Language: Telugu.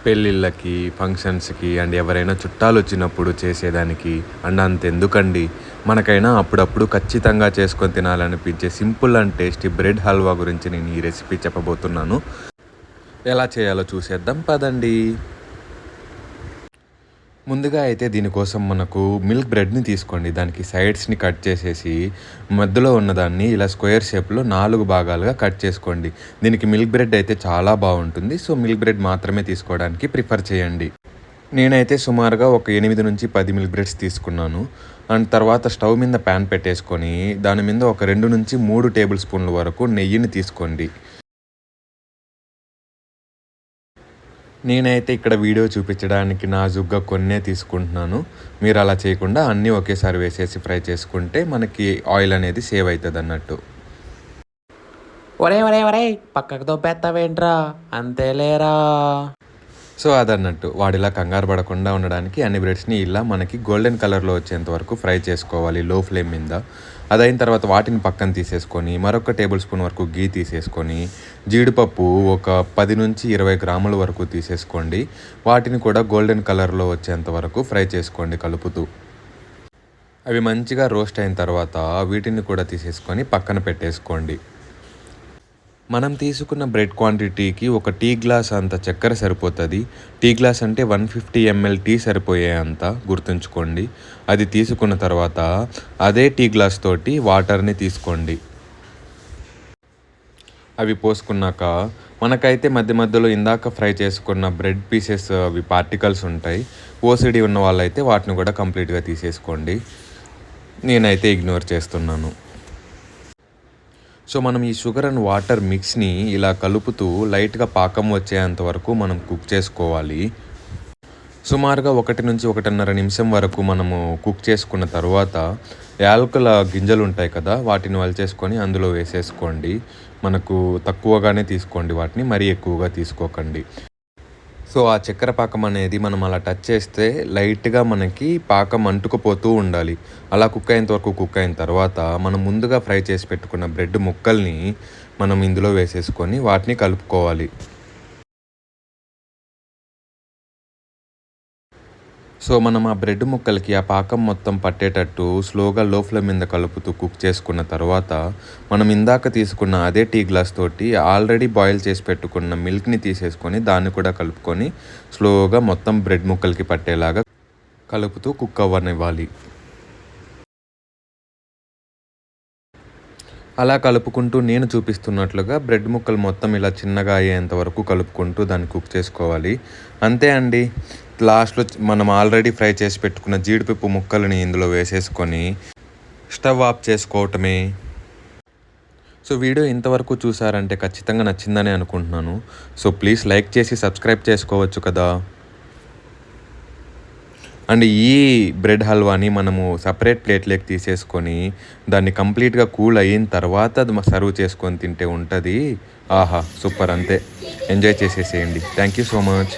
పెళ్ళిళ్ళకి, ఫంక్షన్స్‌కి అండ్ ఎవరైనా చుట్టాలు వచ్చినప్పుడు చేసేదానికి అండ్ అంతెందుకండి మనకైనా అప్పుడప్పుడు ఖచ్చితంగా చేసుకొని తినాలనిపించే simple and tasty bread halwa గురించి నేను ఈ రెసిపీ చెప్పబోతున్నాను. ఎలా చేయాలో చూసేద్దాం పదండి. ముందుగా అయితే దీనికోసం మనకు మిల్క్ బ్రెడ్‌ని తీసుకోండి. దానికి సైడ్స్‌ని కట్ చేసేసి మధ్యలో ఉన్నదాన్ని ఇలా స్క్వేర్ షేప్‌లో 4 భాగాలుగా కట్ చేసుకోండి. దీనికి మిల్క్ బ్రెడ్ అయితే చాలా బావుంటుంది. సో, మిల్క్ బ్రెడ్ మాత్రమే తీసుకోవడానికి ప్రిఫర్ చేయండి. నేనైతే సుమారుగా ఒక 8-10 మిల్క్ బ్రెడ్స్ తీసుకున్నాను. అండ్ తర్వాత స్టవ్ మీద పాన్ పెట్టేసుకొని దాని మీద ఒక 2-3 టేబుల్ స్పూన్ల వరకు నెయ్యిని తీసుకోండి. నేనైతే ఇక్కడ వీడియో చూపించడానికి నాజూగ్గా కొన్నే తీసుకుంటున్నాను. మీరు అలా చేయకుండా అన్నీ ఒకేసారి వేసేసి ఫ్రై చేసుకుంటే మనకి ఆయిల్ అనేది సేవ్ అవుతుందన్నట్టు. ఒరేయ్! ఒరేయ్! ఒరేయ్! పక్కకు దొబ్బేత్తావేంట్రా? అంతేలేరా! సో, అదన్నట్టు. వాడిలా కంగారు పడకుండా ఉండడానికి అన్ని బ్రెడ్స్‌ని ఇలా మనకి గోల్డెన్ కలర్‌లో వచ్చేంత వరకు ఫ్రై చేసుకోవాలి లో ఫ్లేమ్ మీద. అదయిన తర్వాత వాటిని పక్కన తీసేసుకొని, మరొక టేబుల్ స్పూన్ వరకు ఘీ తీసేసుకొని, జీడిపప్పు ఒక 10-20 గ్రాముల వరకు తీసేసుకోండి. వాటిని కూడా గోల్డెన్ కలర్‌లో వచ్చేంత వరకు ఫ్రై చేసుకోండి కలుపుతూ. అవి మంచిగా రోస్ట్ అయిన తర్వాత వీటిని కూడా తీసేసుకొని పక్కన పెట్టేసుకోండి. మనం తీసుకున్న బ్రెడ్ క్వాంటిటీకి ఒక టీ గ్లాస్ అంత చక్కెర సరిపోతుంది. టీ గ్లాస్ అంటే 150 ml టీ సరిపోయే అంత గుర్తుంచుకోండి. అది తీసుకున్న తర్వాత అదే టీ గ్లాస్ తోటి వాటర్ని తీసుకోండి. అవి పోసుకున్నాక మనకైతే మధ్య మధ్యలో ఇందాక ఫ్రై చేసుకున్న బ్రెడ్ పీసెస్ అవి పార్టికల్స్ ఉంటాయి. ఓసిడి ఉన్న వాళ్ళైతే వాటిని కూడా కంప్లీట్గా తీసేసుకోండి. నేనైతే ఇగ్నోర్ చేస్తున్నాను. సో, మనం ఈ షుగర్ అండ్ వాటర్ మిక్స్‌ని ఇలా కలుపుతూ లైట్‌గా పాకం వచ్చేంత వరకు మనం కుక్ చేసుకోవాలి. సుమారుగా 1-1.5 నిమిషం వరకు మనము కుక్ చేసుకున్న తరువాత యాలకుల గింజలుంటాయి కదా! వాటిని వలిచేసుకొని అందులో వేసేసుకోండి. మనకు తక్కువగానే తీసుకోండి వాటిని. మరీ ఎక్కువగా తీసుకోకండి. సో, ఆ చక్కెర పాకం అనేది మనం అలా టచ్ చేస్తే లైట్‌గా మనకి పాకం అంటుకుపోతూ ఉండాలి. అలా కుక్ అయ్యేంత వరకు కుక్ అయిన తర్వాత మనం ముందుగా ఫ్రై చేసి పెట్టుకున్న బ్రెడ్ ముక్కల్ని మనం ఇందులో వేసేసుకొని వాటిని కలుపుకోవాలి. సో, మనం ఆ బ్రెడ్ ముక్కలకి ఆ పాకం మొత్తం పట్టేటట్టు స్లోగా లో ఫ్లేమ్ మీద కలుపుతూ కుక్ చేసుకున్న తర్వాత మనం ఇందాక తీసుకున్న అదే టీ గ్లాస్ తోటి ఆల్రెడీ బాయిల్ చేసి పెట్టుకున్న మిల్క్‌ని తీసేసుకొని దాన్ని కూడా కలుపుకొని స్లోగా మొత్తం బ్రెడ్ ముక్కలకి పట్టేలాగా కలుపుతూ కుక్ అవ్వనివ్వాలి. అలా కలుపుకుంటూ నేను చూపిస్తున్నట్లుగా బ్రెడ్ ముక్కలు మొత్తం ఇలా చిన్నగా అయ్యేంత వరకు కలుపుకుంటూ దాన్ని కుక్ చేసుకోవాలి. అంతే అండి. లాస్ట్‌లో మనం ఆల్రెడీ ఫ్రై చేసి పెట్టుకున్న జీడిపప్పు ముక్కలని ఇందులో వేసేసుకొని స్టవ్ ఆఫ్ చేసుకోవటమే. సో, వీడియో ఇంతవరకు చూసారంటే ఖచ్చితంగా నచ్చిందనే అనుకుంటున్నాను. సో, ప్లీజ్ లైక్ చేసి సబ్స్క్రైబ్ చేసుకోవచ్చు కదా! అండ్ ఈ బ్రెడ్ హల్వాని మనము సెపరేట్ ప్లేట్‌లోకి తీసేసుకొని దాన్ని కంప్లీట్‌గా కూల్ అయిన తర్వాత అది సర్వ్ చేసుకొని తింటే ఉంటది. ఆహా! సూపర్ అంతే. ఎంజాయ్ చేసేసేయండి. Thank you so much.